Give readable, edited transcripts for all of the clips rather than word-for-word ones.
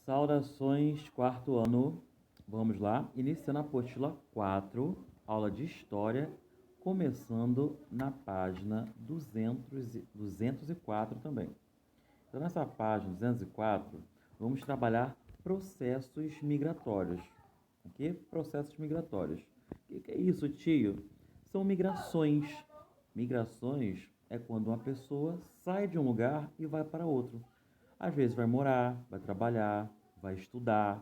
Saudações, quarto ano. Vamos lá, iniciando a apostila 4, aula de História, começando na página 204 também. Então, nessa página 204, vamos trabalhar processos migratórios. Aqui, processos migratórios. O que é isso, tio? São migrações. Migrações é quando uma pessoa sai de um lugar e vai para outro. Às vezes vai morar, vai trabalhar, vai estudar.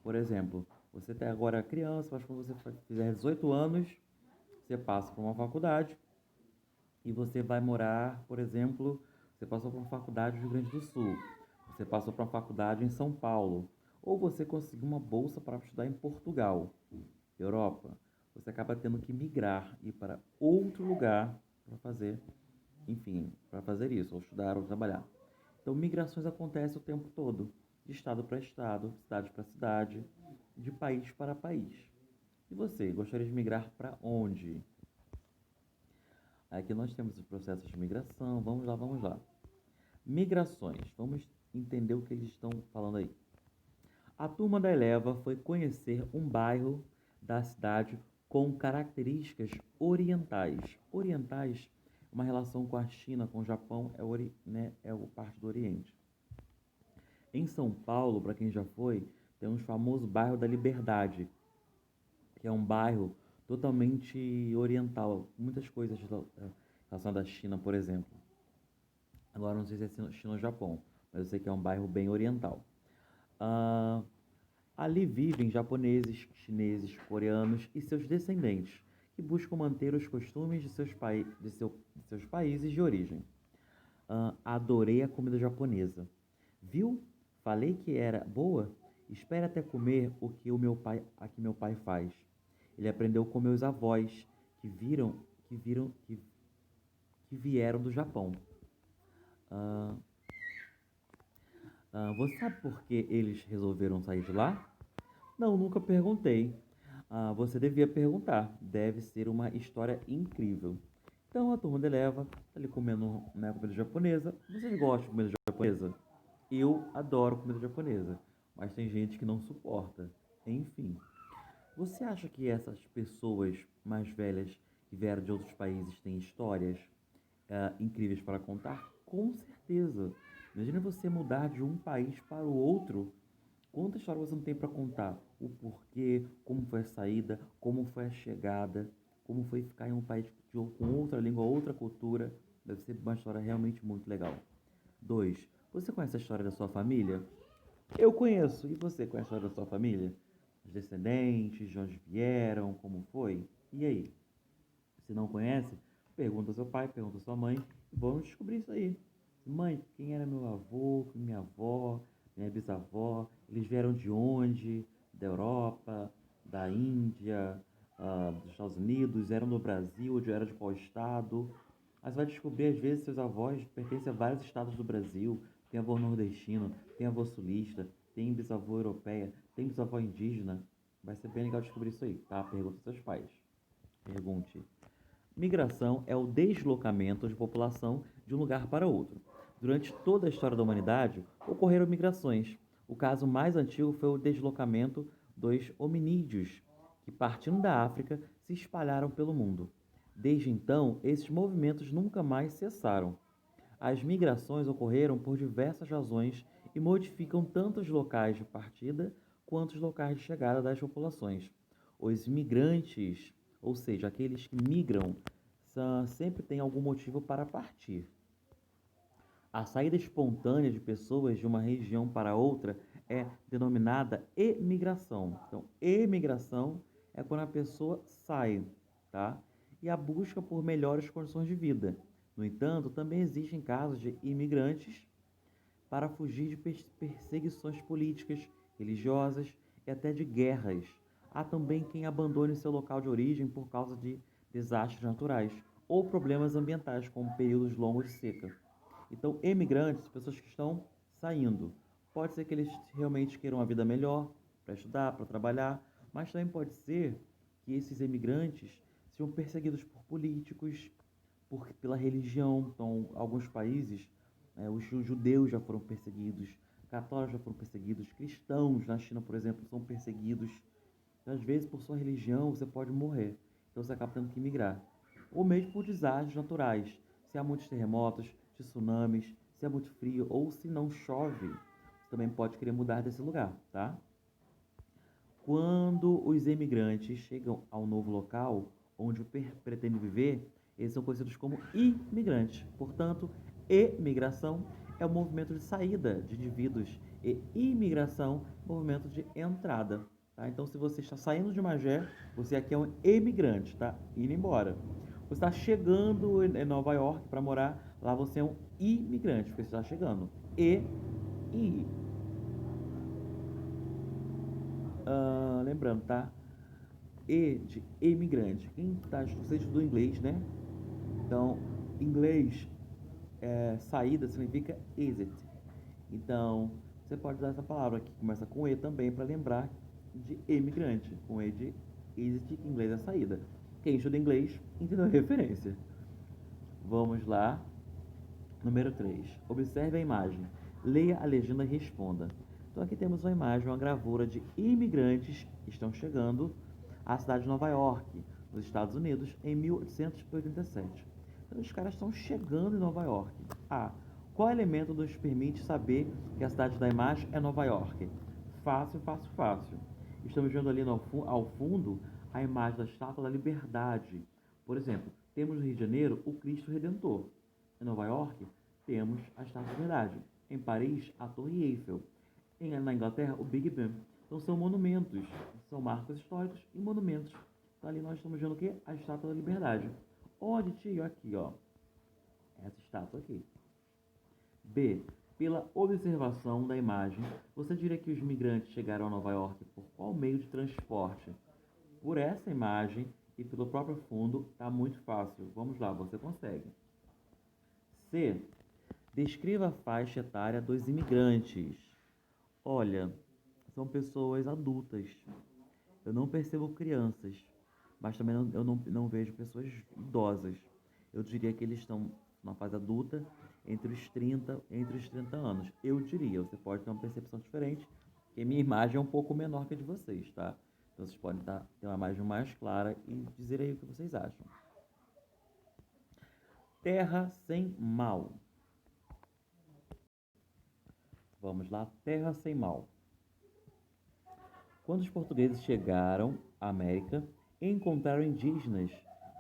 Por exemplo, você tem agora criança, mas quando você fizer 18 anos, você passa por uma faculdade e você vai morar, por exemplo, você passou por uma faculdade no Rio Grande do Sul, você passou por uma faculdade em São Paulo, ou você conseguiu uma bolsa para estudar em Portugal, Europa. Você acaba tendo que migrar e ir para outro lugar para fazer, enfim, para fazer isso, ou estudar ou trabalhar. Então, migrações acontecem o tempo todo, de estado para estado, cidade para cidade, de país para país. E você, gostaria de migrar para onde? Aqui nós temos os processos de migração. Vamos lá, vamos lá. Migrações. Vamos entender o que eles estão falando aí. A turma da Eleva foi conhecer um bairro da cidade com características orientais. Orientais, uma relação com a China, com o Japão, é o parte do Oriente. Em São Paulo, para quem já foi, tem um famoso bairro da Liberdade, que é um bairro totalmente oriental, muitas coisas relacionadas à China, por exemplo. Agora não sei se é China ou Japão, mas eu sei que é um bairro bem oriental. Ah, ali vivem japoneses, chineses, coreanos e seus descendentes, que buscam manter os costumes de seus países de origem. Adorei a comida japonesa. Viu? Falei que era boa? Espere até comer o que meu pai faz. Ele aprendeu com meus avós, que viram, que viram, que vieram do Japão. Ah, você sabe por que eles resolveram sair de lá? Não, nunca perguntei. Você devia perguntar. Deve ser uma história incrível. Então a turma de Eleva tá ali comendo, né, comida japonesa. Vocês gostam de comida japonesa? Eu adoro comida japonesa, mas tem gente que não suporta. Enfim, você acha que essas pessoas mais velhas que vieram de outros países têm histórias incríveis para contar? Com certeza. Imagina você mudar de um país para o outro. Quanta história você não tem para contar? O porquê, como foi a saída, como foi a chegada, como foi ficar em um país com outra língua, outra cultura. Deve ser uma história realmente muito legal. 2. Você conhece a história da sua família? Eu conheço. E você conhece a história da sua família? Os descendentes, de onde vieram, como foi? E aí? Se não conhece, pergunta ao seu pai, pergunta à sua mãe e vamos descobrir isso aí. Mãe, quem era meu avô, minha avó, minha bisavó? Eles vieram de onde? Da Europa, da Índia, dos Estados Unidos? Eram do Brasil? Era de qual estado? Aí você vai descobrir, às vezes, seus avós pertencem a vários estados do Brasil. Tem avô nordestino, tem avô sulista, tem bisavô europeia, tem bisavó indígena. Vai ser bem legal descobrir isso aí, tá? Pergunta aos seus pais. Pergunte. Migração é o deslocamento de população de um lugar para outro. Durante toda a história da humanidade, ocorreram migrações. O caso mais antigo foi o deslocamento dos hominídeos, que partindo da África se espalharam pelo mundo. Desde então, esses movimentos nunca mais cessaram. As migrações ocorreram por diversas razões e modificam tanto os locais de partida quanto os locais de chegada das populações. Os migrantes, ou seja, aqueles que migram, sempre têm algum motivo para partir. A saída espontânea de pessoas de uma região para outra é denominada emigração. Então, emigração é quando a pessoa sai, tá? E a busca por melhores condições de vida. No entanto, também existem casos de imigrantes para fugir de perseguições políticas, religiosas e até de guerras. Há também quem abandone seu local de origem por causa de desastres naturais ou problemas ambientais, como períodos longos de seca. Então, emigrantes, pessoas que estão saindo. Pode ser que eles realmente queiram uma vida melhor, para estudar, para trabalhar, mas também pode ser que esses emigrantes sejam perseguidos por políticos, pela religião. Então, alguns países, os judeus já foram perseguidos, católicos já foram perseguidos, cristãos na China, por exemplo, são perseguidos. Então, às vezes, por sua religião, você pode morrer. Então, você acaba tendo que migrar. Ou mesmo por desastres naturais. Se há muitos terremotos, tsunamis, se é muito frio ou se não chove, você também pode querer mudar desse lugar, tá? Quando os imigrantes chegam ao novo local onde pretendem viver, eles são conhecidos como imigrantes. Portanto, emigração é o movimento de saída de indivíduos e imigração, movimento de entrada. Tá? Então, se você está saindo de Magé, você aqui é um emigrante, tá? Indo embora. Você está chegando em Nova York para morar, lá você é um imigrante, porque você está chegando. E lembrando, tá? E de imigrante. Quem tá, você estudou inglês, né? Então, inglês, saída significa exit. Então, você pode usar essa palavra que começa com E também para lembrar de imigrante. Com E de exit, que em inglês é saída. Quem estuda inglês entendeu a referência. Vamos lá. Número 3. Observe a imagem. Leia a legenda e responda. Então aqui temos uma imagem, uma gravura de imigrantes que estão chegando à cidade de Nova York, nos Estados Unidos, em 1887. Então os caras estão chegando em Nova York. Qual elemento nos permite saber que a cidade da imagem é Nova York? Fácil, fácil, fácil. Estamos vendo ali ao fundo a imagem da Estátua da Liberdade. Por exemplo, temos no Rio de Janeiro o Cristo Redentor. Em Nova York, temos a Estátua da Liberdade. Em Paris, a Torre Eiffel. Na Inglaterra, o Big Ben. Então, são monumentos, são marcos históricos e monumentos. Então, ali nós estamos vendo o quê? A Estátua da Liberdade. Onde, tio? Aqui, ó. Essa estátua aqui. B. Pela observação da imagem, você diria que os migrantes chegaram a Nova York por qual meio de transporte? Por essa imagem e pelo próprio fundo, está muito fácil. Vamos lá, você consegue. C. Descreva a faixa etária dos imigrantes. Olha, são pessoas adultas. Eu não percebo crianças, mas também eu não vejo pessoas idosas. Eu diria que eles estão na fase adulta entre os 30 anos. Eu diria, você pode ter uma percepção diferente, porque minha imagem é um pouco menor que a de vocês, tá? Então vocês podem ter uma imagem mais clara e dizer aí o que vocês acham. Terra sem mal. Vamos lá, terra sem mal. Quando os portugueses chegaram à América, encontraram indígenas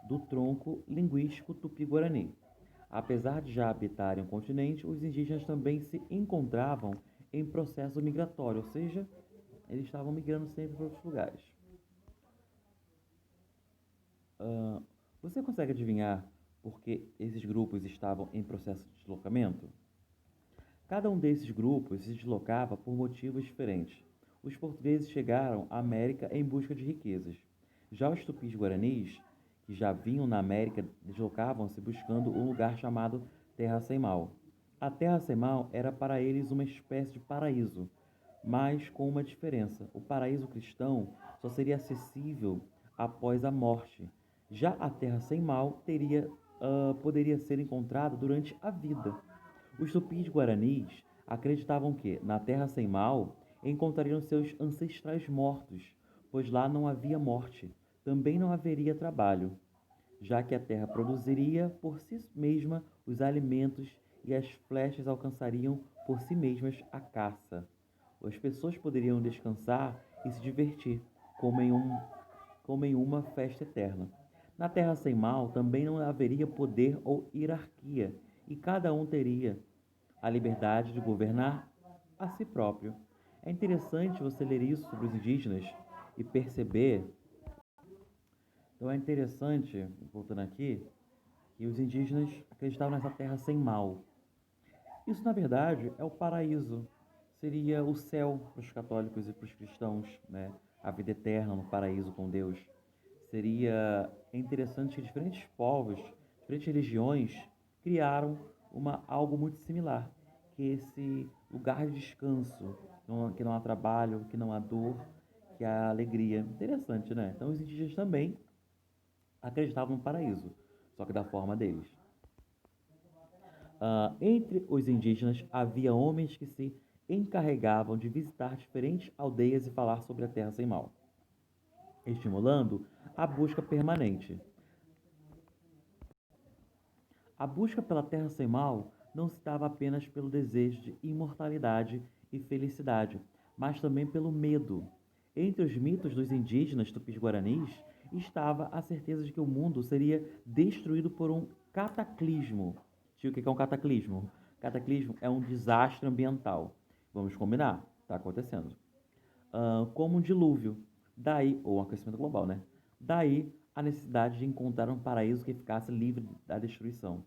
do tronco linguístico tupi-guarani. Apesar de já habitarem o continente, os indígenas também se encontravam em processo migratório, ou seja, eles estavam migrando sempre para outros lugares. Você consegue adivinhar por que esses grupos estavam em processo de deslocamento? Cada um desses grupos se deslocava por motivos diferentes. Os portugueses chegaram à América em busca de riquezas. Já os tupis-guaranis, que já vinham na América, deslocavam-se buscando um lugar chamado Terra Sem Mal. A Terra Sem Mal era para eles uma espécie de paraíso, mas com uma diferença. O paraíso cristão só seria acessível após a morte. Já a Terra Sem Mal poderia ser encontrada durante a vida. Os tupis guaranis acreditavam que, na Terra Sem Mal, encontrariam seus ancestrais mortos, pois lá não havia morte, também não haveria trabalho, já que a terra produziria por si mesma os alimentos e as flechas alcançariam por si mesmas a caça. As pessoas poderiam descansar e se divertir, como em uma festa eterna. Na Terra Sem Mal também não haveria poder ou hierarquia, e cada um teria a liberdade de governar a si próprio. É interessante você ler isso sobre os indígenas e perceber. Então é interessante, voltando aqui, que os indígenas acreditavam nessa terra sem mal. Isso, na verdade, é o paraíso. Seria o céu para os católicos e para os cristãos, né? A vida eterna no paraíso com Deus. Seria interessante que diferentes povos, diferentes religiões criaram algo muito similar, que é esse lugar de descanso, que não há trabalho, que não há dor, que há alegria. Interessante, né? Então os indígenas também acreditavam no paraíso, só que da forma deles. Entre os indígenas havia homens que se encarregavam de visitar diferentes aldeias e falar sobre a Terra Sem Mal, estimulando a busca permanente. A busca pela Terra Sem Mal não se dava apenas pelo desejo de imortalidade e felicidade, mas também pelo medo. Entre os mitos dos indígenas tupis-guaranis estava a certeza de que o mundo seria destruído por um cataclismo. Tio, o que é um cataclismo? Cataclismo é um desastre ambiental. Vamos combinar? Está acontecendo. Como um dilúvio. Daí, ou um aquecimento global, né? Daí a necessidade de encontrar um paraíso que ficasse livre da destruição.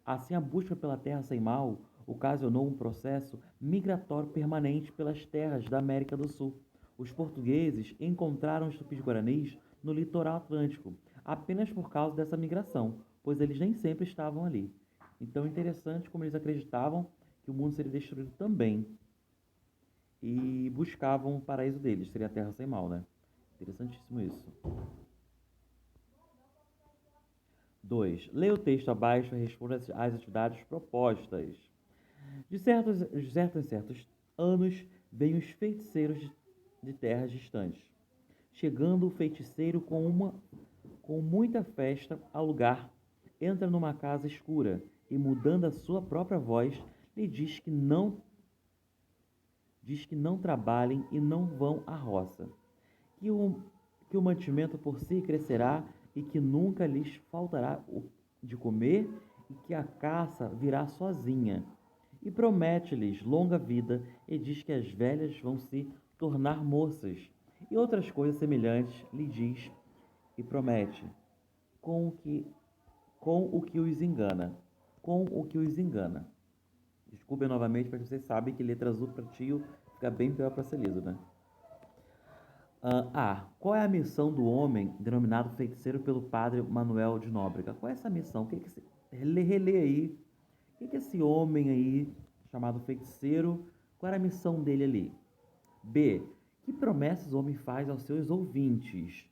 Assim, a busca pela terra sem mal ocasionou um processo migratório permanente pelas terras da América do Sul. Os portugueses encontraram os tupis-guaranis no litoral atlântico, apenas por causa dessa migração, pois eles nem sempre estavam ali. Então, é interessante como eles acreditavam que o mundo seria destruído também e buscavam o paraíso deles, seria a terra sem mal, né? Interessantíssimo isso. 2. Leia o texto abaixo e responda às atividades propostas. De certos anos, vêm os feiticeiros de terras distantes. Chegando o feiticeiro com muita festa ao lugar, entra numa casa escura e, mudando a sua própria voz, lhe diz que não trabalhem e não vão à roça, que que o mantimento por si crescerá e que nunca lhes faltará de comer e que a caça virá sozinha. E promete-lhes longa vida e diz que as velhas vão se tornar moças. E outras coisas semelhantes lhe diz e promete, com o que, com o que os engana. Com o que os engana. Desculpem novamente, mas vocês sabem que letra azul para tio fica bem pior para ser lido, né? Qual é a missão do homem denominado feiticeiro pelo padre Manuel de Nóbrega? Qual é essa missão? Relê aí. O que esse homem aí, chamado feiticeiro, qual era a missão dele ali? B. Que promessas o homem faz aos seus ouvintes?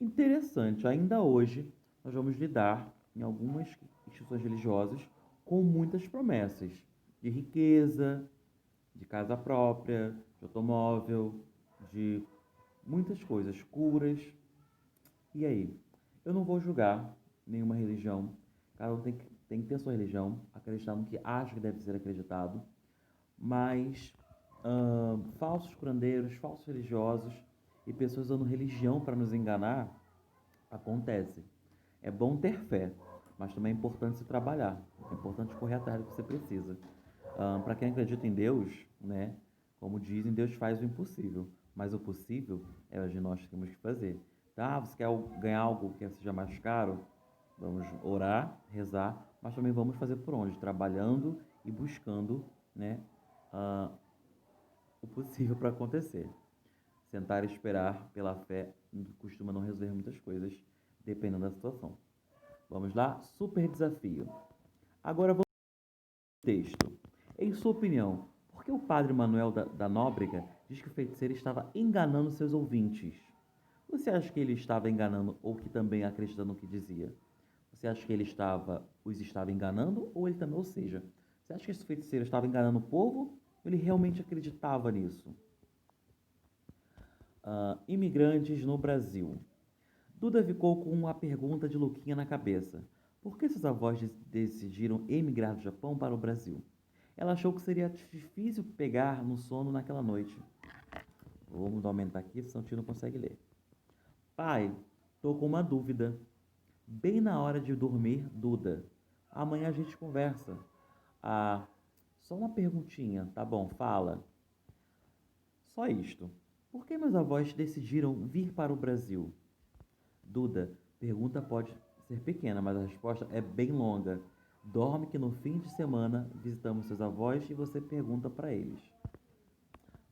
Interessante, ainda hoje nós vamos lidar, em algumas instituições religiosas, com muitas promessas de riqueza, de casa própria, de automóvel, de muitas coisas, curas. E aí? Eu não vou julgar nenhuma religião. Cada um tem que ter a sua religião, acreditar no que acha que deve ser acreditado. Mas falsos curandeiros, falsos religiosos e pessoas usando religião para nos enganar, acontece. É bom ter fé, mas também é importante se trabalhar. É importante correr atrás do que você precisa. Para quem acredita em Deus, né? Como dizem, Deus faz o impossível, mas o possível é o que nós temos que fazer. Tá? Você quer ganhar algo que seja mais caro? Vamos orar, rezar, mas também vamos fazer por onde? Trabalhando e buscando, né, o possível para acontecer. Sentar e esperar pela fé costuma não resolver muitas coisas, dependendo da situação. Vamos lá? Super desafio. Agora vamos ao texto. Em sua opinião, por que o padre Manuel da Nóbrega diz que o feiticeiro estava enganando seus ouvintes? Você acha que ele estava enganando ou que também acreditando no que dizia? Você acha que ele os estava enganando ou ele também, ou seja, você acha que esse feiticeiro estava enganando o povo ou ele realmente acreditava nisso? Imigrantes no Brasil. Duda ficou com uma pergunta de Luquinha na cabeça. Por que seus avós decidiram emigrar do Japão para o Brasil? Ela achou que seria difícil pegar no sono naquela noite. Vamos aumentar aqui, senão o tio não consegue ler. Pai, tô com uma dúvida. Bem na hora de dormir, Duda. Amanhã a gente conversa. Ah, só uma perguntinha, tá bom? Fala. Só isto. Por que meus avós decidiram vir para o Brasil? Duda, pergunta pode ser pequena, mas a resposta é bem longa. Dorme que no fim de semana visitamos seus avós e você pergunta para eles.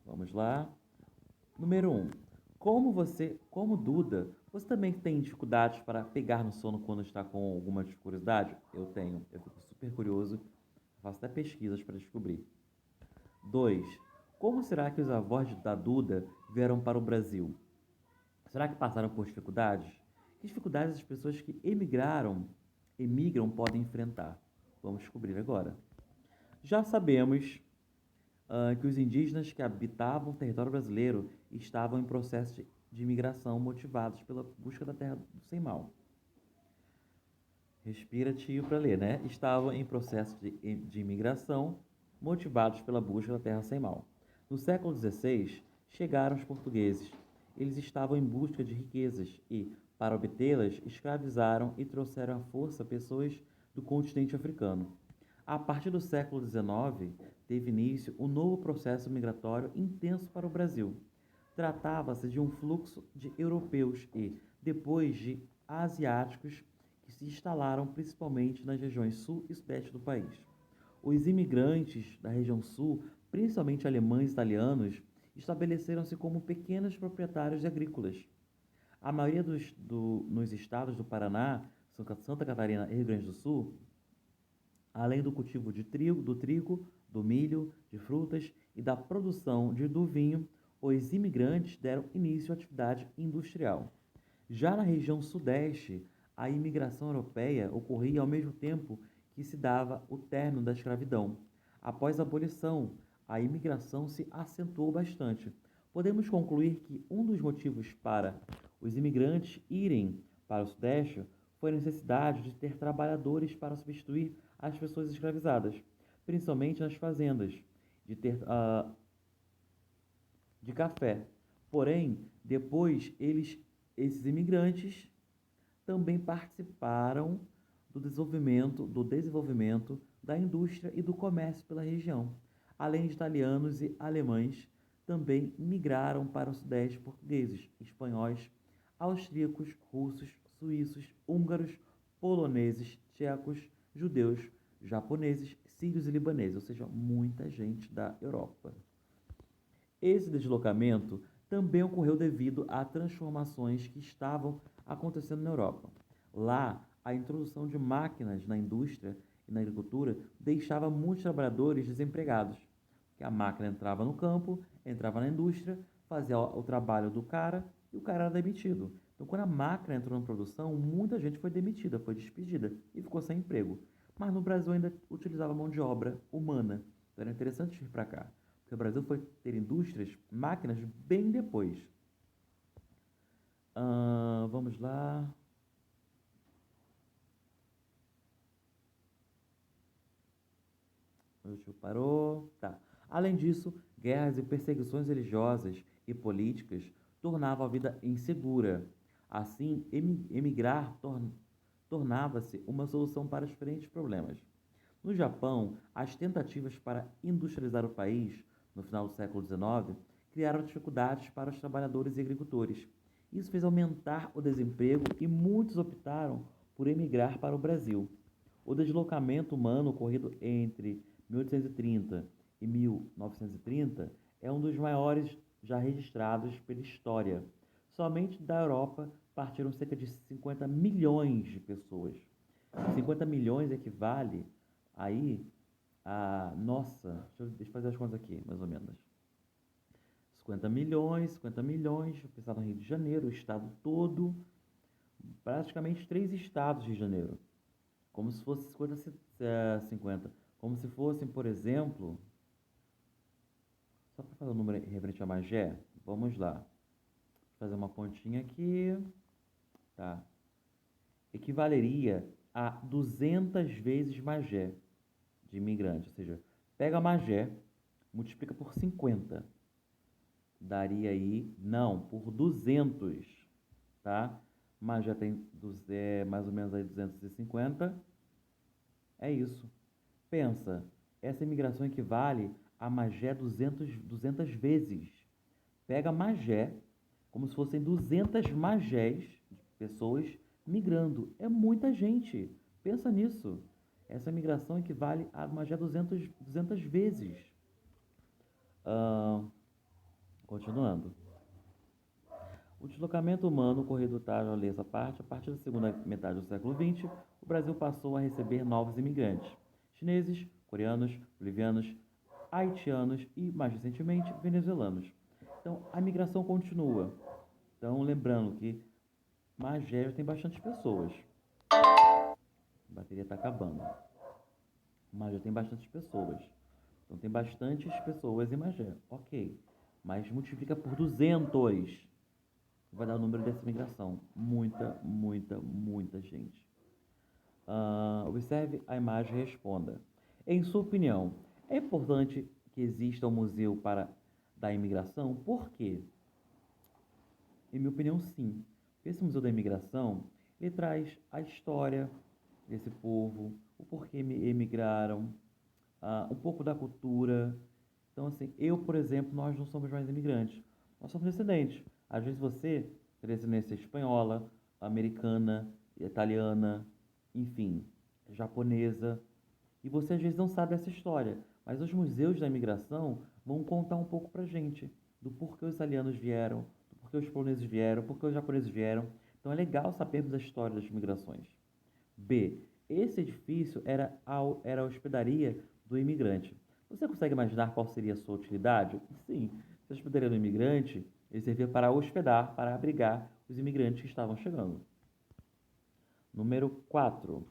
Vamos lá. Número 1. Como Duda, você também tem dificuldades para pegar no sono quando está com alguma curiosidade? Eu tenho. Eu fico super curioso. Faço até pesquisas para descobrir. 2. Como será que os avós da Duda vieram para o Brasil? Será que passaram por dificuldades? Que dificuldades as pessoas que emigram podem enfrentar? Vamos descobrir agora. Já sabemos que os indígenas que habitavam o território brasileiro estavam em processo de imigração motivados pela busca da terra do sem mal. Respira, tio, para ler, né? Estavam em processo de imigração motivados pela busca da terra sem mal. No século XVI, chegaram os portugueses. Eles estavam em busca de riquezas e, para obtê-las, escravizaram e trouxeram à força pessoas do continente africano. A partir do século XIX, teve início um novo processo migratório intenso para o Brasil. Tratava-se de um fluxo de europeus e, depois, de asiáticos que se instalaram principalmente nas regiões sul e sudeste do país. Os imigrantes da região sul, principalmente alemães e italianos, estabeleceram-se como pequenos proprietários agrícolas. A maioria nos estados do Paraná, Santa Catarina e Rio Grande do Sul, além do cultivo do trigo, do milho, de frutas e da produção do vinho, os imigrantes deram início à atividade industrial. Já na região sudeste, a imigração europeia ocorria ao mesmo tempo que se dava o término da escravidão. Após a abolição, a imigração se acentuou bastante. Podemos concluir que um dos motivos para os imigrantes irem para o sudeste foi a necessidade de ter trabalhadores para substituir as pessoas escravizadas, principalmente nas fazendas, de ter de café. Porém, depois esses imigrantes também participaram do desenvolvimento da indústria e do comércio pela região. Além de italianos e alemães, também migraram para o sudeste portugueses, espanhóis, austríacos, russos, suíços, húngaros, poloneses, tchecos, judeus, japoneses, sírios e libaneses, ou seja, muita gente da Europa. Esse deslocamento também ocorreu devido a transformações que estavam acontecendo na Europa. Lá, a introdução de máquinas na indústria e na agricultura deixava muitos trabalhadores desempregados. Que a máquina entrava no campo, entrava na indústria, fazia o trabalho do cara e o cara era demitido. Então, quando a máquina entrou na produção, muita gente foi demitida, foi despedida e ficou sem emprego. Mas no Brasil ainda utilizava mão de obra humana. Então, era interessante vir para cá. Porque o Brasil foi ter indústrias, máquinas, bem depois. Vamos lá. O tio parou. Tá. Além disso, guerras e perseguições religiosas e políticas tornavam a vida insegura. Assim, emigrar tornava-se uma solução para diferentes problemas. No Japão, as tentativas para industrializar o país, no final do século XIX, criaram dificuldades para os trabalhadores e agricultores. Isso fez aumentar o desemprego e muitos optaram por emigrar para o Brasil. O deslocamento humano ocorrido entre 1830 e 1930 é um dos maiores já registrados pela história. Somente da Europa partiram cerca de 50 milhões de pessoas. 50 milhões equivale aí nossa, deixa eu fazer as contas aqui, mais ou menos. 50 milhões, vou pensar no Rio de Janeiro, o estado todo, praticamente 3 estados de Rio de Janeiro. Como se fosse 50. Como se fossem, por exemplo, só para fazer o número referente a Magé, vamos lá. Vou fazer uma pontinha aqui. Tá. Equivaleria a 200 vezes Magé de imigrante. Ou seja, pega Magé, multiplica por 50. Daria aí, não, por 200, tá? Magé tem mais ou menos aí 250. É isso. Pensa, essa imigração equivale a Magé 200 vezes. Pega Magé, como se fossem 200 Magés, pessoas migrando. É muita gente. Pensa nisso. Essa migração equivale a Magé 200 vezes. Continuando. O deslocamento humano ocorrido, tá, já li essa parte, a partir da segunda metade do século XX, o Brasil passou a receber novos imigrantes. Chineses, coreanos, bolivianos, haitianos e, mais recentemente, venezuelanos. Então, a migração continua. Então, lembrando que Magé tem bastante pessoas. A bateria está acabando. Magé tem bastante pessoas. Então tem bastantes pessoas em Magé, ok. Mas multiplica por 200, vai dar o número dessa imigração. Muita, muita, muita gente. Observe a imagem e responda. Em sua opinião, é importante que exista um museu para da imigração? Por quê? Em minha opinião, sim. Esse Museu da Imigração, ele traz a história desse povo, o porquê emigraram, um pouco da cultura. Então, assim, eu, por exemplo, nós não somos mais imigrantes, nós somos descendentes. Às vezes você tem descendência espanhola, americana, italiana, enfim, japonesa, e você às vezes não sabe essa história, mas os museus da imigração vão contar um pouco pra gente do porquê os italianos vieram, do porquê os poloneses vieram, porquê os japoneses vieram. Então é legal sabermos a história das migrações. B. Esse edifício era a hospedaria do imigrante. Você consegue imaginar qual seria a sua utilidade? Sim, a hospedaria do imigrante ele servia para hospedar, para abrigar os imigrantes que estavam chegando. Número 4.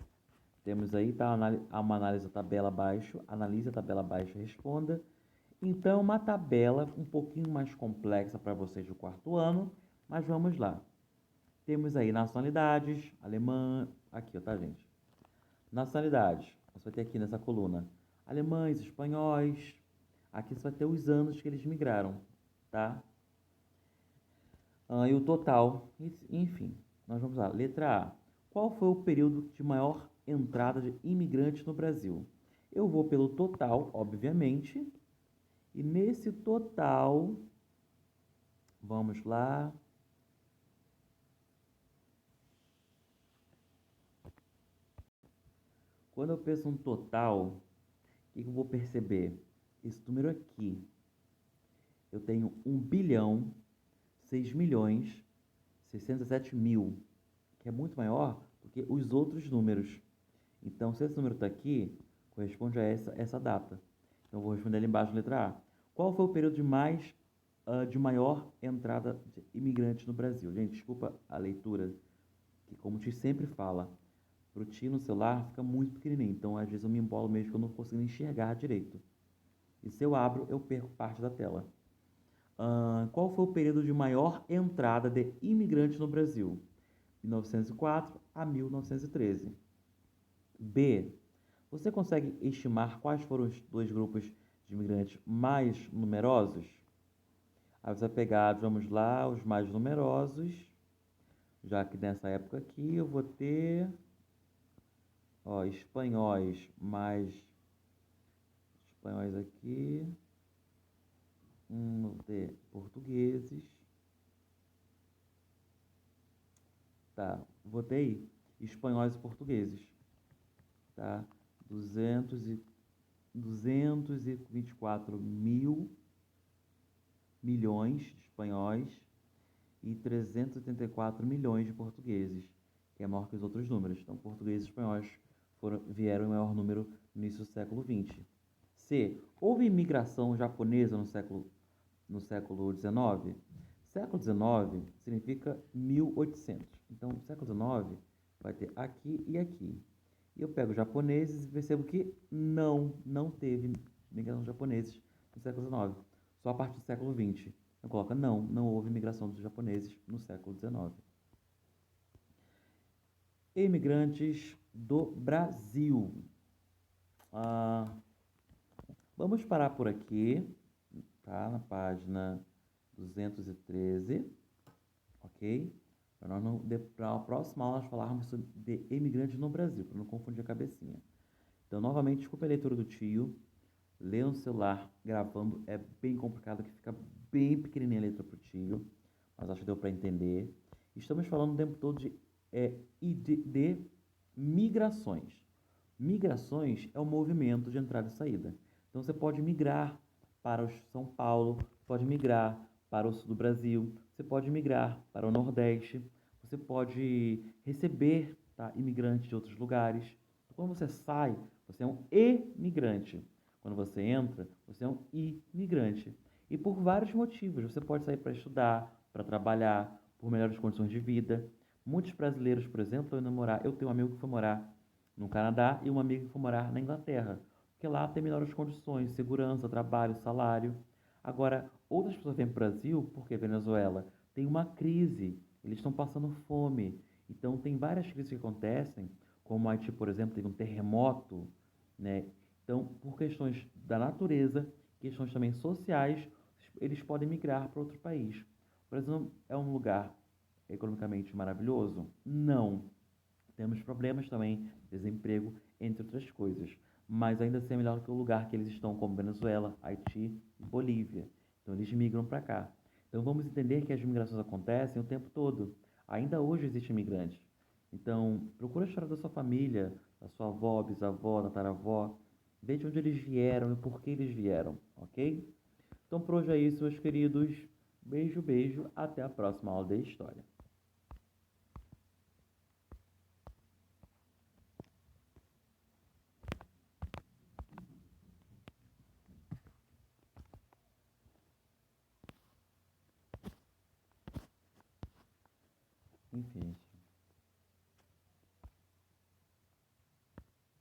Temos aí tá, uma análise da tabela abaixo, analise a tabela abaixo e responda. Então, uma tabela um pouquinho mais complexa para vocês do quarto ano, mas vamos lá. Temos aí nacionalidades, alemã, aqui, ó, tá, gente? Nacionalidades, você vai ter aqui nessa coluna, alemães, espanhóis, aqui você vai ter os anos que eles migraram, tá? E o total, enfim, nós vamos lá. Letra A. Qual foi o período de maior entrada de imigrantes no Brasil? Eu vou pelo total, obviamente, e nesse total, vamos lá. Quando eu penso um total, o que eu vou perceber? Esse número aqui, eu tenho 1.006.607.000, que é muito maior do que os outros números. Então, se esse número está aqui, corresponde a essa data. Então, eu vou responder ali embaixo, letra A. Qual foi o período de maior entrada de imigrantes no Brasil? Gente, desculpa a leitura, que como te sempre fala, pro ti no celular fica muito pequenininho. Então, às vezes eu me embolo mesmo que eu não consigo enxergar direito. E se eu abro, eu perco parte da tela. Qual foi o período de maior entrada de imigrantes no Brasil? 1904 a 1913. B. Você consegue estimar quais foram os dois grupos de imigrantes mais numerosos? Aí você vai pegar, vamos lá, os mais numerosos, já que nessa época aqui eu vou ter, ó, espanhóis aqui, vou ter portugueses, tá, vou ter aí, espanhóis e portugueses, tá, 224 mil milhões de espanhóis e 384 milhões de portugueses, que é maior que os outros números. Então, portugueses e espanhóis vieram em maior número no início do século XX. C. Houve imigração japonesa no século XIX? Século XIX significa 1800. Então, século XIX vai ter aqui e aqui. E eu pego japoneses e percebo que não teve migração de japoneses no século XIX, só a partir do século XX. Então coloca não houve migração dos japoneses no século XIX. Imigrantes do Brasil. Vamos parar por aqui, tá? Na página 213, ok? Para a próxima aula nós falarmos sobre imigrantes no Brasil, para não confundir a cabecinha. Então, novamente, desculpa a leitura do tio. Ler no celular gravando é bem complicado, que fica bem pequenininha a letra pro tio, mas acho que deu para entender. Estamos falando o tempo todo de migrações. Migrações é o movimento de entrada e saída. Então você pode migrar para o São Paulo, pode migrar para o sul do Brasil, você pode migrar para o Nordeste, você pode receber, tá, imigrantes de outros lugares. Quando você sai, você é um emigrante. Quando você entra, você é um imigrante. E por vários motivos. Você pode sair para estudar, para trabalhar, por melhores condições de vida. Muitos brasileiros, por exemplo, eu tenho um amigo que foi morar no Canadá e um amigo que foi morar na Inglaterra. porque lá tem melhores condições, segurança, trabalho, salário. Agora, outras pessoas vêm para o Brasil porque Venezuela tem uma crise, eles estão passando fome. Então, tem várias crises que acontecem, como Haiti, por exemplo, teve um terremoto, né? Então, por questões da natureza, questões também sociais, eles podem migrar para outro país. O Brasil é um lugar economicamente maravilhoso? Não. Temos problemas também, desemprego, entre outras coisas. Mas ainda assim é melhor que o lugar que eles estão, como Venezuela, Haiti e Bolívia. Então eles migram para cá. Então vamos entender que as migrações acontecem o tempo todo. Ainda hoje existem imigrantes. Então procura a história da sua família, da sua avó, bisavó, tataravó. Veja de onde eles vieram e por que eles vieram, ok? Então por hoje é isso, meus queridos. Beijo, beijo. Até a próxima aula de história. Enfim.